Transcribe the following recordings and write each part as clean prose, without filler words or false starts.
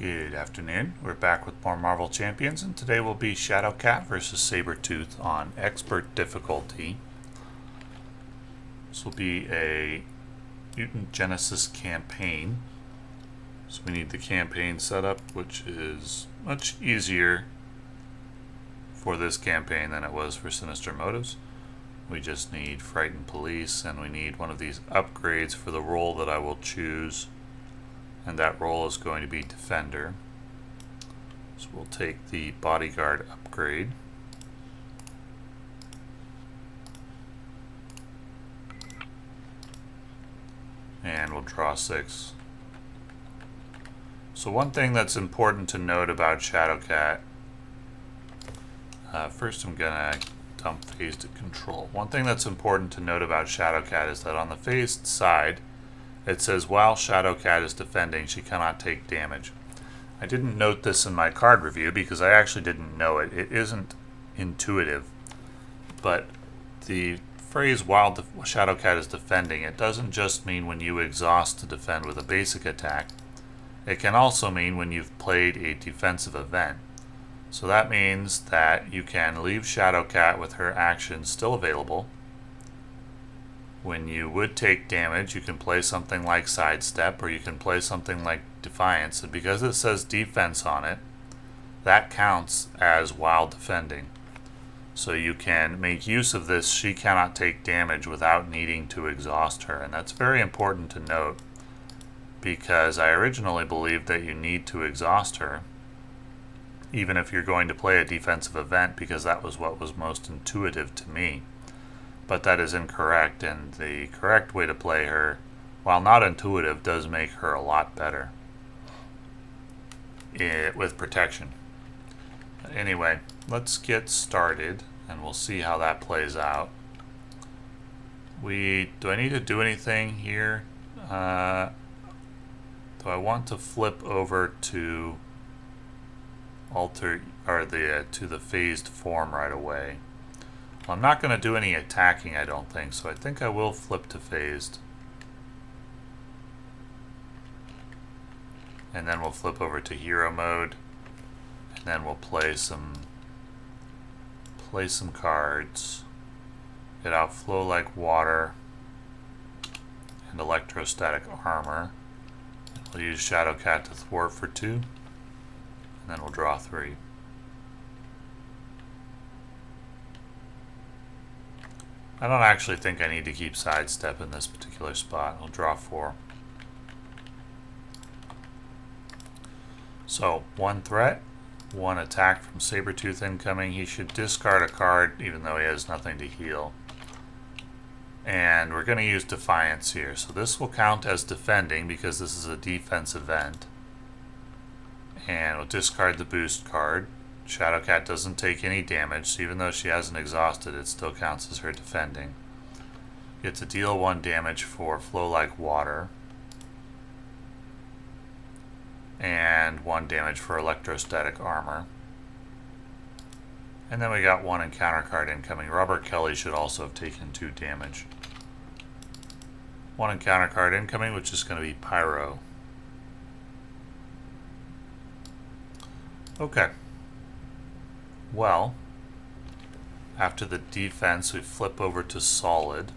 Good afternoon. We're back with more Marvel Champions, and today will be Shadowcat versus Sabretooth on Expert difficulty. This will be a Mutant Genesis campaign. So we need the campaign setup, which is much easier for this campaign than it was for Sinister Motives. We just need Frightened Police, and we need one of these upgrades for the role that I will choose. And that role is going to be Defender. So we'll take the Bodyguard upgrade. And we'll draw 6. So one thing that's important to note about Shadowcat, first I'm going to dump phased control. One thing that's important to note about Shadowcat is that on the phased side, it says while Shadowcat is defending, she cannot take damage. I didn't note this in my card review because I actually didn't know it. It isn't intuitive, but the phrase while Shadowcat is defending, it doesn't just mean when you exhaust to defend with a basic attack. It can also mean when you've played a defensive event. So that means that you can leave Shadowcat with her action still available. When you would take damage, you can play something like Sidestep, or you can play something like Defiance, and because it says defense on it, that counts as while defending. So you can make use of this she cannot take damage without needing to exhaust her, and that's very important to note, because I originally believed that you need to exhaust her, even if you're going to play a defensive event, because that was what was most intuitive to me. But that is incorrect, and the correct way to play her, while not intuitive, does make her a lot better with protection. Anyway, let's get started, and we'll see how that plays out. Do I need to do anything here? Do I want to flip over to to the phased form right away? Well, I'm not going to do any attacking, I don't think, so I think I will flip to phased. And then we'll flip over to hero mode, and then we'll play some cards. Get out Flow Like Water and Electrostatic Armor. We'll use Shadowcat to thwart for 2, and then we'll draw 3. I don't actually think I need to keep Sidestep in this particular spot. I'll draw 4. So, 1 threat, 1 attack from Sabretooth incoming. He should discard a card even though he has nothing to heal. And we're going to use Defiance here. So this will count as defending because this is a defense event. And we'll discard the boost card. Shadowcat doesn't take any damage, so even though she hasn't exhausted, it still counts as her defending. Get to deal 1 damage for Flow Like Water, and 1 damage for Electrostatic Armor. And then we got 1 encounter card incoming. Robert Kelly should also have taken 2 damage. 1 encounter card incoming, which is going to be Pyro. Okay. Well, after the defense, we flip over to solid.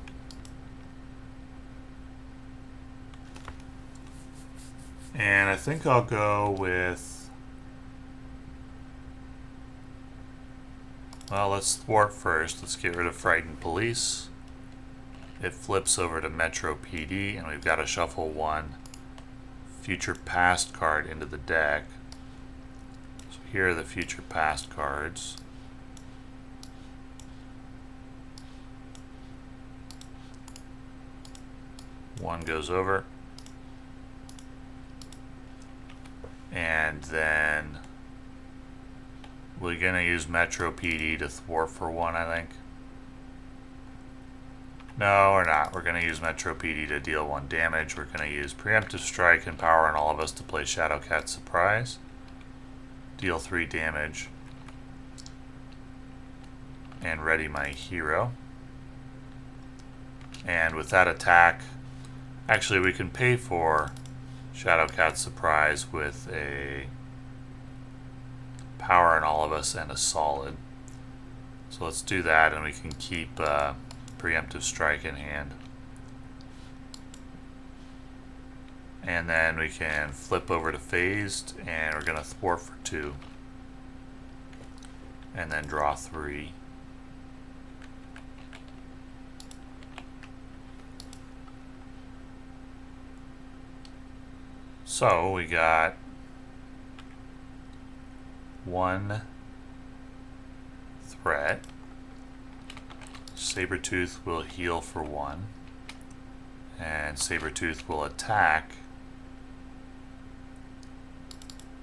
And I think I'll go with, well, let's thwart first. Let's get rid of Frightened Police. It flips over to Metro PD, and we've got to shuffle 1 Future Past card into the deck. Here are the future past cards. One goes over. And then we're going to use Metro PD to thwart for 1, I think. No, we're not. We're going to use Metro PD to deal 1 damage. We're going to use Preemptive Strike and Power on all of us to play Shadowcat Surprise. Deal 3 damage, and ready my hero. And with that attack, actually we can pay for Shadowcat Surprise with a Power in All of Us and a Solid. So let's do that, and we can keep Preemptive Strike in hand. And then we can flip over to Phased, and we're going to Thwart for 2. And then draw 3. So we got 1 threat. Sabretooth will heal for 1. And Sabretooth will attack.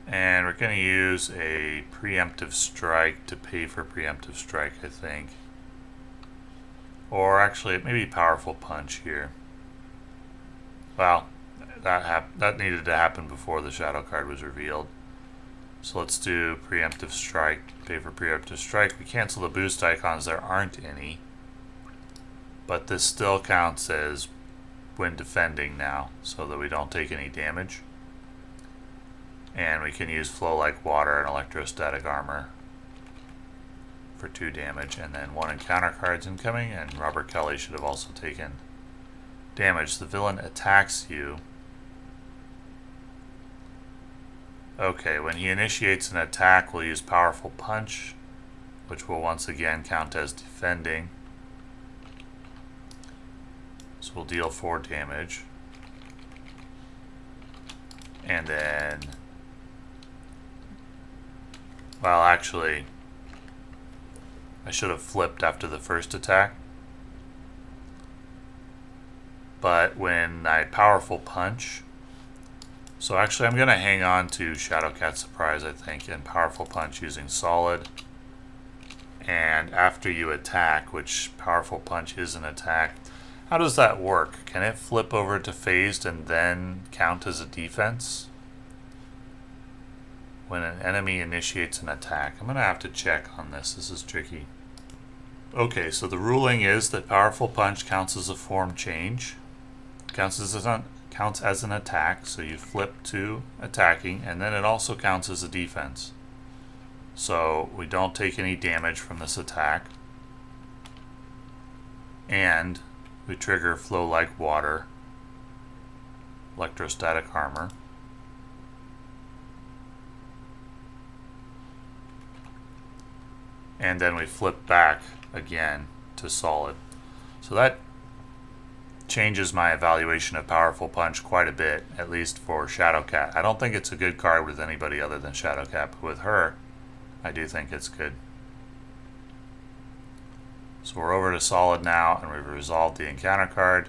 And we're going to use a Preemptive Strike to pay for Preemptive Strike, I think. Or actually, it may be Powerful Punch here. Well, that needed to happen before the Shadow card was revealed. So let's do Preemptive Strike, pay for Preemptive Strike. We cancel the boost icons, there aren't any. But this still counts as when defending now, so that we don't take any damage. And we can use Flow Like Water and Electrostatic Armor for 2 damage. And then 1 encounter cards incoming, and Robert Kelly should have also taken damage. The villain attacks you. Okay, when he initiates an attack, we'll use Powerful Punch, which will once again count as defending. So we'll deal 4 damage. And then, well, actually, I should have flipped after the first attack. But when I Powerful Punch, so actually I'm going to hang on to Shadowcat Surprise, I think, and Powerful Punch using Solid. And after you attack, which Powerful Punch is an attack, how does that work? Can it flip over to Phased and then count as a defense? When an enemy initiates an attack. I'm going to have to check on this. This is tricky. Okay, so the ruling is that Powerful Punch counts as a form change. Counts as an attack, so you flip to attacking, and then it also counts as a defense. So we don't take any damage from this attack. And we trigger Flow Like Water, Electrostatic Armor. And then we flip back again to Solid. So that changes my evaluation of Powerful Punch quite a bit, at least for Shadowcat. I don't think it's a good card with anybody other than Shadowcat, but with her, I do think it's good. So we're over to Solid now, and we've resolved the encounter card.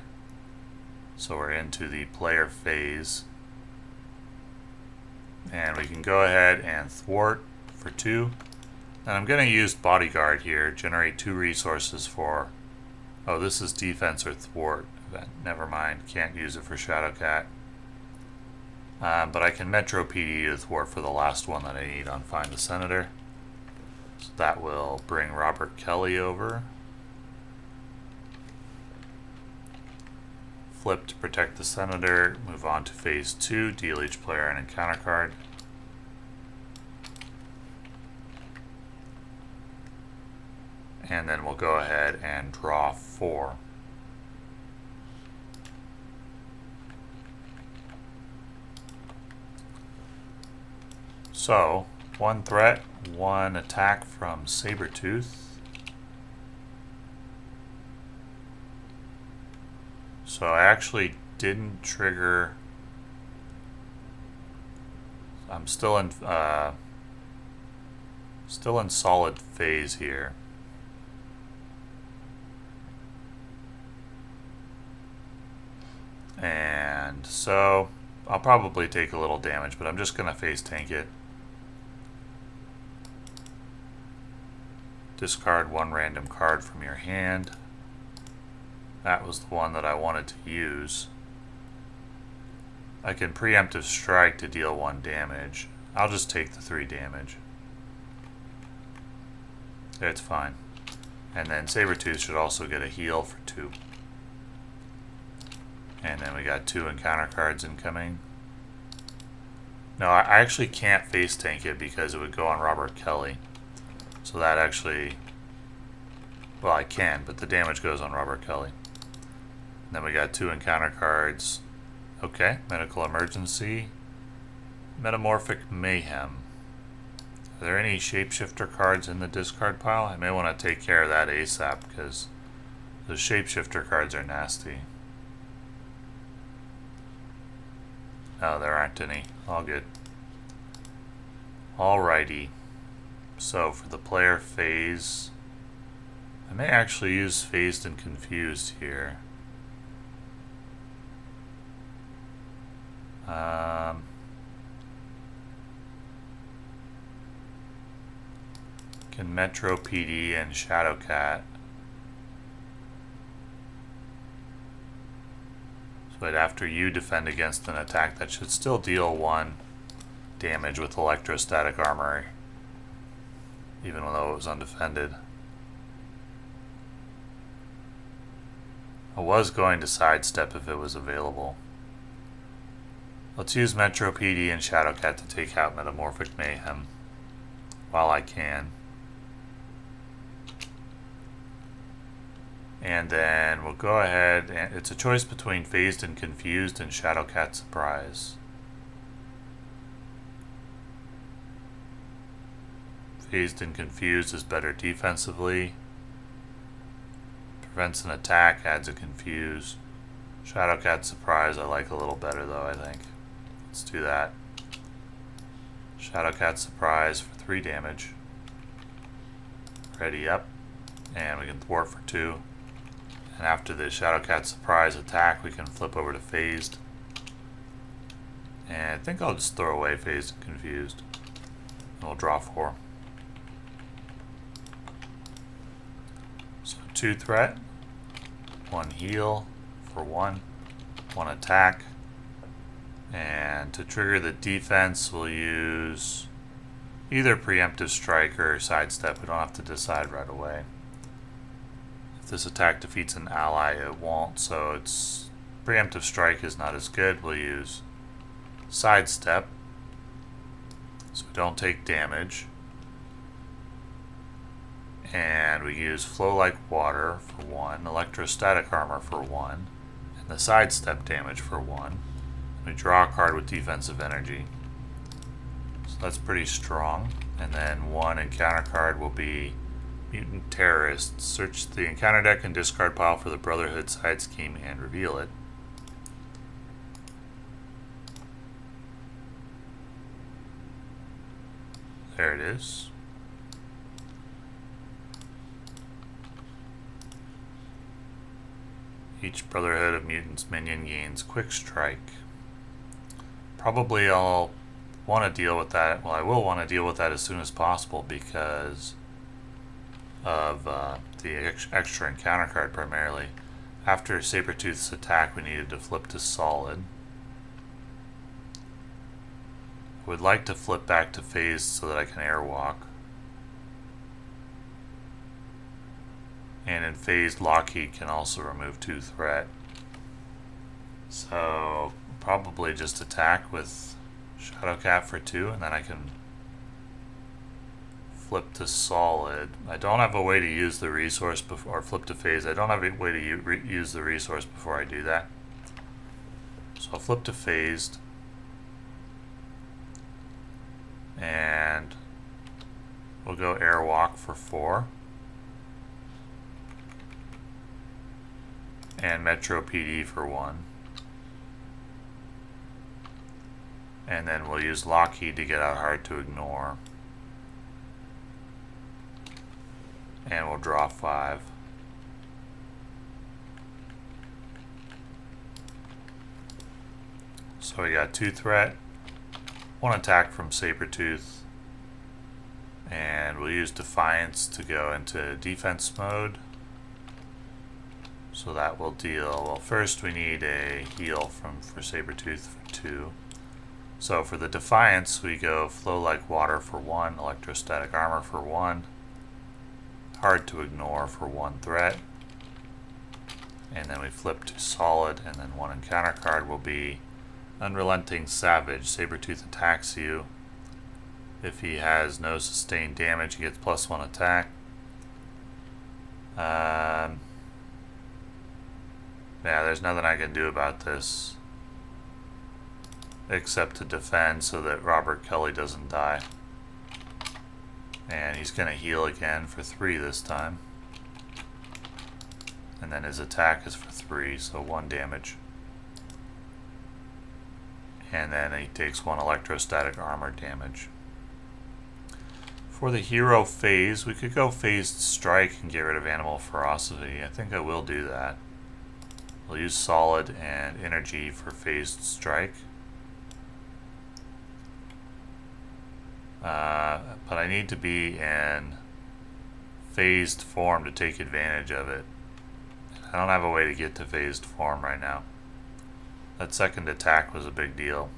So we're into the player phase. And we can go ahead and Thwart for 2. And I'm going to use Bodyguard here, generate 2 resources for, oh, this is defense or thwart. Never mind, can't use it for Shadowcat. But I can Metro PD to thwart for the last one that I need on Find the Senator. So that will bring Robert Kelly over. Flip to protect the Senator, move on to phase 2, deal each player an encounter card. And then we'll go ahead and draw 4. So, 1 threat, 1 attack from Sabretooth. So I actually didn't trigger. I'm still in solid phase here. And so I'll probably take a little damage, but I'm just going to phase tank it. Discard 1 random card from your hand. That was the one that I wanted to use. I can preemptive strike to deal 1 damage. I'll just take the 3 damage. It's fine. And then Sabretooth should also get a heal for 2. And then we got 2 encounter cards incoming. No, I actually can't face tank it because it would go on Robert Kelly. So that actually... Well, I can, but the damage goes on Robert Kelly. And then we got 2 encounter cards. Okay, medical emergency. Metamorphic mayhem. Are there any shapeshifter cards in the discard pile? I may want to take care of that ASAP because the shapeshifter cards are nasty. No, there aren't any. All good. Alrighty. So for the player phase, I may actually use phased and confused here. Can Metro PD and Shadowcat. But after you defend against an attack, that should still deal 1 damage with electrostatic armor, even though it was undefended. I was going to sidestep if it was available. Let's use Metro PD and Shadowcat to take out Metamorphic Mayhem while I can. And then we'll go ahead, and it's a choice between Phased and Confused and Shadowcat Surprise. Phased and Confused is better defensively. Prevents an attack, adds a Confuse. Shadowcat Surprise I like a little better though, I think. Let's do that. Shadowcat Surprise for 3 damage. Ready up. And we can thwart for 2. And after the Shadowcat Surprise attack, we can flip over to Phased. And I think I'll just throw away Phased and Confused. And we'll draw 4. So 2 threat, 1 heal for 1 attack. And to trigger the defense, we'll use either Preemptive Strike or Sidestep. We don't have to decide right away. This attack defeats an ally, it won't, so it's Preemptive Strike is not as good. We'll use Sidestep so we don't take damage, and we use Flow Like Water for 1, Electrostatic Armor for 1, and the Sidestep damage for 1. We draw a card with defensive energy, so that's pretty strong. And then 1 encounter card will be Mutant Terrorist. Search the encounter deck and discard pile for the Brotherhood side scheme and reveal it. There it is. Each Brotherhood of Mutants minion gains Quick Strike. Probably I'll want to deal with that. Well, I will want to deal with that as soon as possible because of the extra encounter card primarily. After Sabretooth's attack, we needed to flip to solid. I would like to flip back to phased so that I can airwalk. And in phased, Lockheed can also remove 2 threat. So probably just attack with Shadowcat for 2, and then I can flip to solid. I don't have a way to use the resource before, or flip to phase. I don't have a way to use the resource before I do that. So I'll flip to phased. And we'll go airwalk for 4. And Metro PD for 1. And then we'll use Lockheed to get out hard to ignore. And we'll draw 5. So we got 2 threat, 1 attack from Sabretooth, and we'll use Defiance to go into defense mode. So that will deal, well, first we need a heal for Sabretooth for 2. So for the Defiance, we go Flow Like Water for 1, Electrostatic Armor for 1, Hard to Ignore for 1 threat, and then we flip to solid, and then 1 encounter card will be Unrelenting Savage. Sabretooth attacks you. If he has no sustained damage, he gets +1 attack. Yeah, there's nothing I can do about this except to defend so that Robert Kelly doesn't die. And he's going to heal again for 3 this time. And then his attack is for 3, so 1 damage. And then he takes 1 electrostatic armor damage. For the hero phase, we could go phased strike and get rid of animal ferocity. I think I will do that. We'll use solid and energy for phased strike. But I need to be in phased form to take advantage of it. I don't have a way to get to phased form right now. That second attack was a big deal.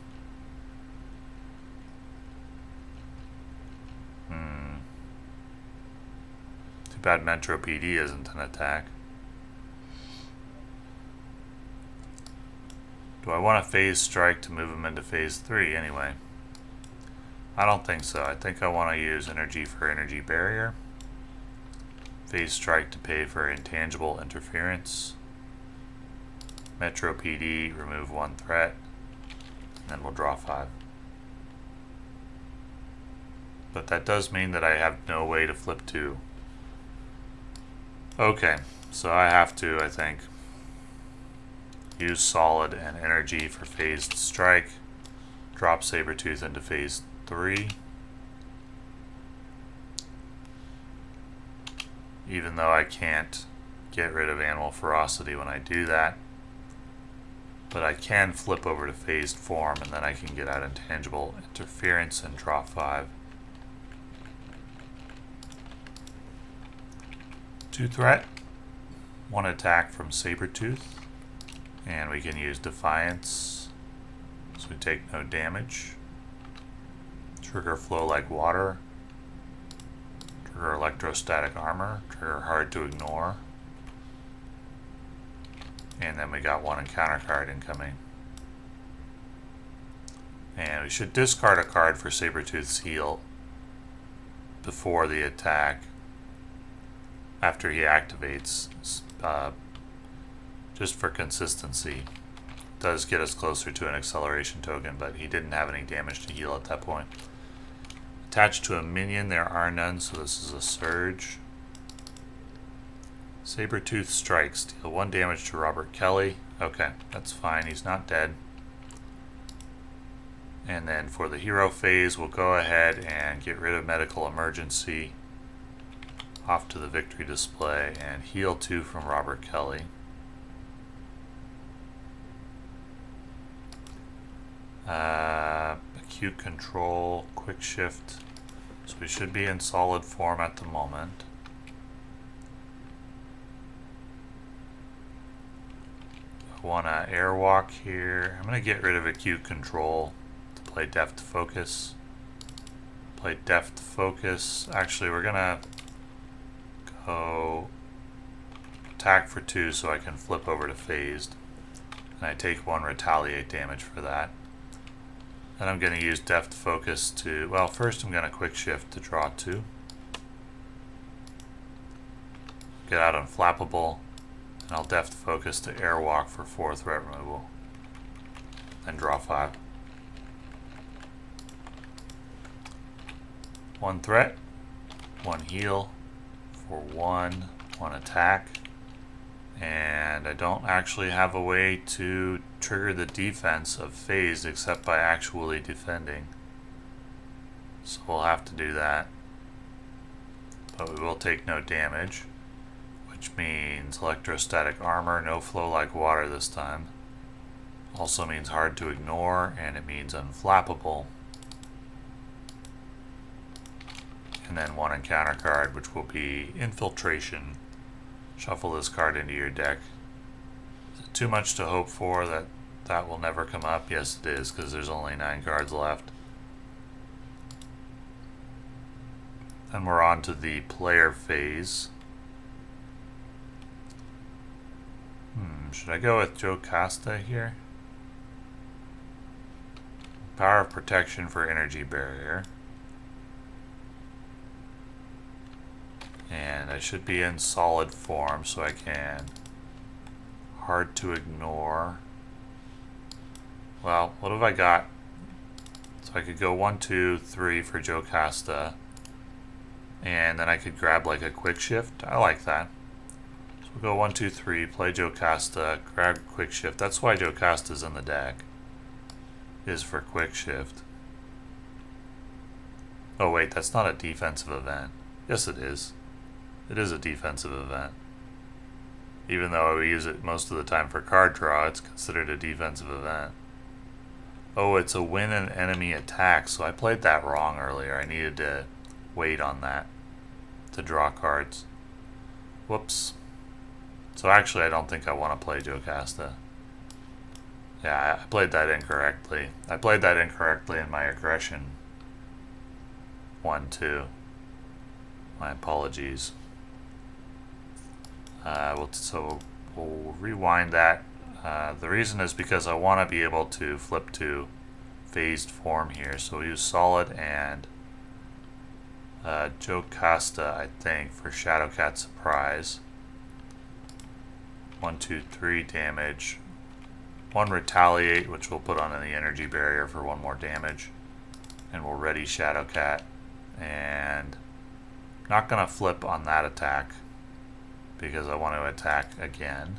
Too bad Metro PD isn't an attack. Do I want a phase strike to move him into phase 3 anyway? I don't think so. I think I want to use energy for energy barrier. Phase strike to pay for intangible interference. Metro PD, remove 1 threat. And then we'll draw 5. But that does mean that I have no way to flip 2. Okay, so I have to, I think, use solid and energy for phased strike. Drop Sabretooth into phase 3. Even though I can't get rid of animal ferocity when I do that. But I can flip over to phased form and then I can get out intangible interference and draw 5. 2 threat, 1 attack from Sabretooth, and we can use Defiance, so we take no damage. Trigger Flow Like Water, trigger Electrostatic Armor, trigger Hard to Ignore, and then we got 1 encounter card incoming. And we should discard a card for Sabretooth's heal before the attack. After he activates, just for consistency. Does get us closer to an acceleration token, but he didn't have any damage to heal at that point. Attached to a minion, there are none, so this is a surge. Sabretooth strikes, deal 1 damage to Robert Kelly. Okay, that's fine, he's not dead. And then for the hero phase, we'll go ahead and get rid of medical emergency. Off to the victory display and heal 2 from Robert Kelly. Acute control, quick shift. So we should be in solid form at the moment. I want to airwalk here. I'm going to get rid of acute control to play deft focus. Play deft focus. Actually, we're going to go attack for 2 so I can flip over to phased. And I take 1 retaliate damage for that. Then I'm going to use deft focus to, well, first I'm going to quick shift to draw 2. Get out unflappable, and I'll deft focus to airwalk for 4 threat removal. Then draw 5. 1 threat, 1 heal, for 1 attack, and I don't actually have a way to trigger the defense of phase except by actually defending, so we'll have to do that. But we will take no damage, which means electrostatic armor, no flow like water this time. Also means hard to ignore, and it means unflappable. And then 1 encounter card, which will be Infiltration. Shuffle this card into your deck. Is it too much to hope for that that will never come up? Yes, it is, because there's only 9 cards left. Then we're on to the player phase. Should I go with Joe Costa here? Power of protection for energy barrier. And I should be in solid form so I can hard to ignore. Well, what have I got? So I could go 1, 2, 3 for Jocasta. And then I could grab like a quick shift. I like that. So we'll go 1, 2, 3, play Jocasta, grab quick shift. That's why Jocasta's in the deck. Is for quick shift. Oh wait, that's not a defensive event. Yes it is. It is a defensive event. Even though we use it most of the time for card draw, it's considered a defensive event. Oh, it's a win an enemy attack, so I played that wrong earlier. I needed to wait on that to draw cards. Whoops. So actually I don't think I want to play Jocasta. Yeah, I played that incorrectly. I played that incorrectly in my aggression 1, 2. My apologies. So we'll rewind that. The reason is because I want to be able to flip to phased form here. So we'll use solid and Jocasta, I think, for Shadowcat surprise. 1, 2, 3 damage. 1 retaliate, which we'll put on the energy barrier for 1 more damage. And we'll ready Shadowcat. And not going to flip on that attack because I want to attack again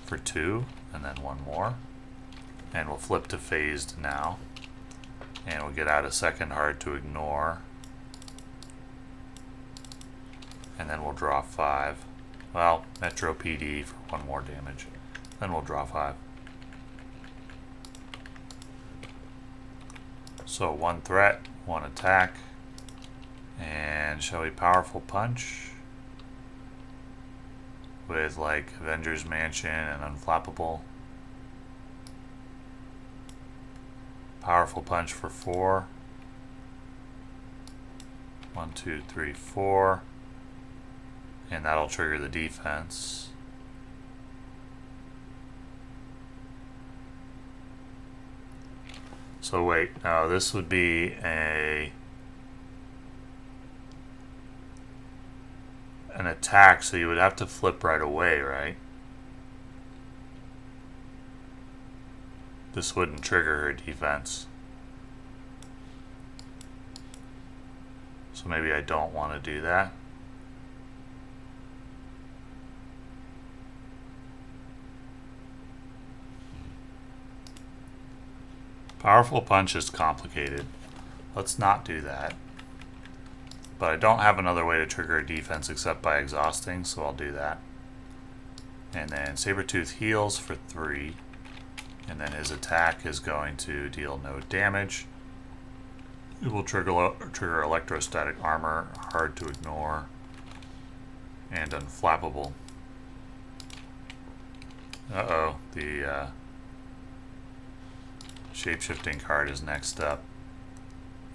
for 2 and then 1 more. And we'll flip to phased now. And we'll get out a second hard to ignore. And then we'll draw 5. Well, Metro PD for 1 more damage. Then we'll draw 5. So 1 threat, 1 attack. And shall we powerful punch? With like Avengers Mansion and Unflappable. Powerful punch for 4. 1, 2, 3, 4. And that'll trigger the defense. So wait, no, this would be an attack, so you would have to flip right away, right? This wouldn't trigger her defense. So maybe I don't want to do that. Powerful punch is complicated. Let's not do that. But I don't have another way to trigger a defense except by exhausting, so I'll do that. And then Sabretooth heals for 3. And then his attack is going to deal no damage. It will trigger electrostatic armor, hard to ignore, and unflappable. Uh-oh, the shapeshifting card is next up.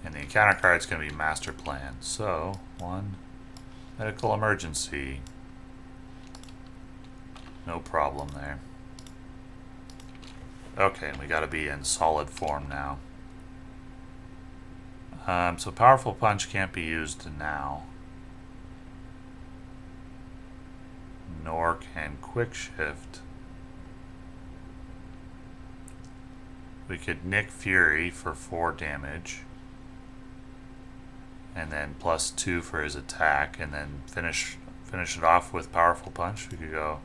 And the encounter card is going to be Master Plan. So, 1 medical emergency. No problem there. Okay, we got to be in solid form now. So powerful punch can't be used now. Nor can quick shift. We could Nick Fury for 4 damage. And then plus 2 for his attack, and then finish it off with powerful punch. We could go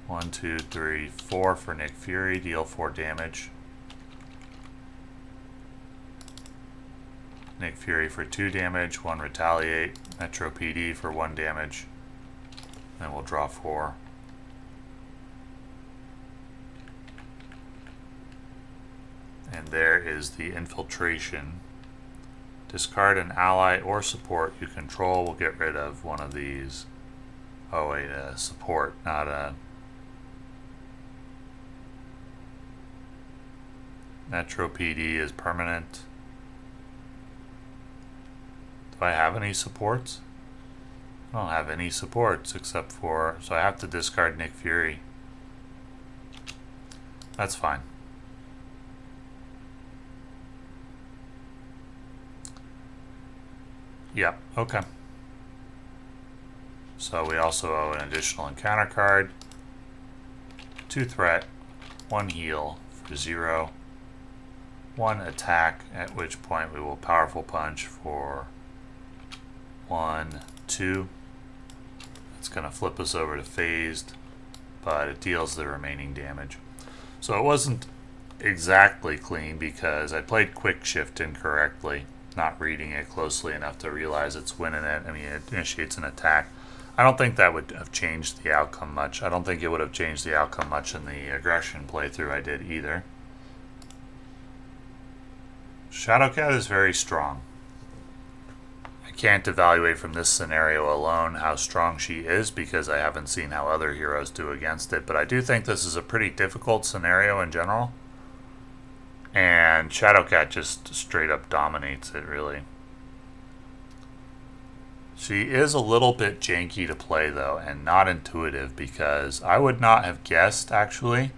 1, 2, 3, 4 for Nick Fury, deal 4 damage. Nick Fury for 2 damage, 1 retaliate, Metro PD for 1 damage. Then we'll draw 4. And there is the infiltration. Discard an ally or support you control. We'll get rid of one of these. Oh wait, support, not a... Metro PD is permanent. Do I have any supports? I don't have any supports except for... So I have to discard Nick Fury. That's fine. Yep, okay. So we also owe an additional encounter card, 2 threat, 1 heal for 0, 1 attack, at which point we will powerful punch for 1, 2. It's going to flip us over to phased, but it deals the remaining damage. So it wasn't exactly clean because I played quick shift incorrectly, not reading it closely enough to realize it's winning it. I mean, it initiates an attack. I don't think that would have changed the outcome much. I don't think it would have changed the outcome much in the aggression playthrough I did either. Shadowcat is very strong. I can't evaluate from this scenario alone how strong she is because I haven't seen how other heroes do against it, but I do think this is a pretty difficult scenario in general. And Shadowcat just straight up dominates it, really. She is a little bit janky to play, though, and not intuitive, because I would not have guessed, actually,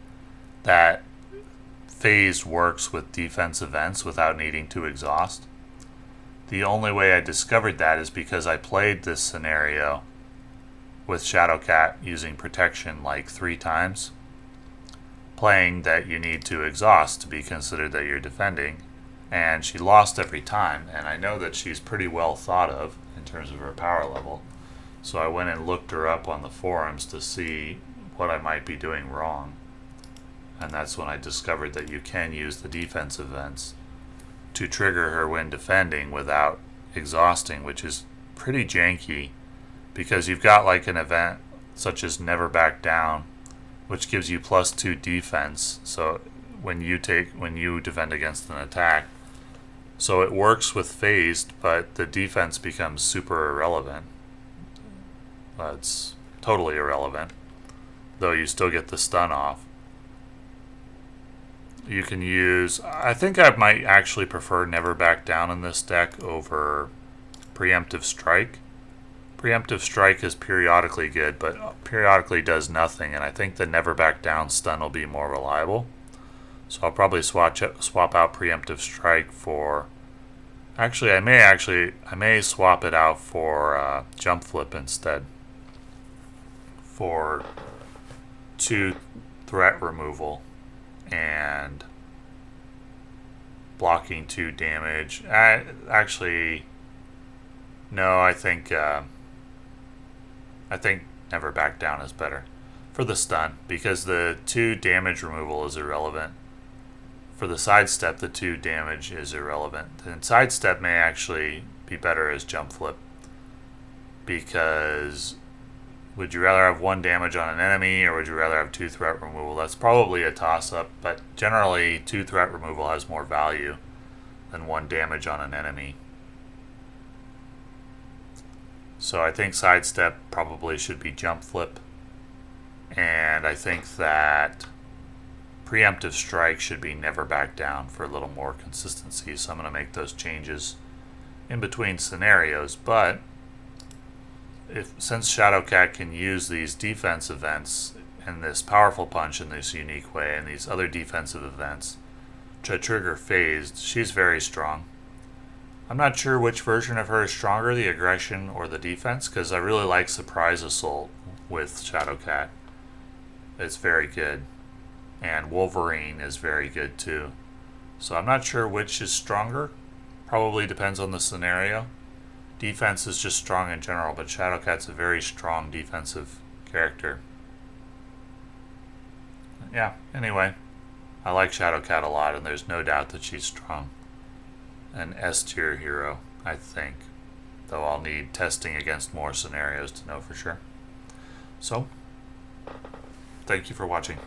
that phase works with defense events without needing to exhaust. The only way I discovered that is because I played this scenario with Shadowcat using protection like 3 times, playing that you need to exhaust to be considered that you're defending, and she lost every time, and I know that she's pretty well thought of in terms of her power level, so I went and looked her up on the forums to see what I might be doing wrong, and that's when I discovered that you can use the defense events to trigger her when defending without exhausting, which is pretty janky because you've got like an event such as Never Back Down, which gives you +2 defense. So when you defend against an attack, so it works with phased, but the defense becomes super irrelevant. It's totally irrelevant, though you still get the stun off. You can use, I think I might actually prefer Never Back Down in this deck over Preemptive Strike. Preemptive Strike is periodically good, but periodically does nothing, and I think the Never Back Down stun will be more reliable. So I'll probably swap out Preemptive Strike for... Actually, I may swap it out for Jump Flip instead. For 2 threat removal and blocking 2 damage. Actually, no, I think Never Back Down is better for the stun because the 2 damage removal is irrelevant. For the sidestep, the 2 damage is irrelevant. And sidestep may actually be better as jump flip because would you rather have 1 damage on an enemy or would you rather have 2 threat removal? That's probably a toss-up, but generally 2 threat removal has more value than 1 damage on an enemy. So I think sidestep probably should be jump flip, and I think that Preemptive Strike should be Never Back Down for a little more consistency, so I'm going to make those changes in between scenarios. But since Shadowcat can use these defense events and this powerful punch in this unique way and these other defensive events to trigger phased, she's very strong. I'm not sure which version of her is stronger, the aggression or the defense, because I really like Surprise Assault with Shadowcat. It's very good. And Wolverine is very good too. So I'm not sure which is stronger. Probably depends on the scenario. Defense is just strong in general, but Shadowcat's a very strong defensive character. Yeah, anyway, I like Shadowcat a lot, and there's no doubt that she's strong. An S-tier hero, I think. Though I'll need testing against more scenarios to know for sure. So, thank you for watching.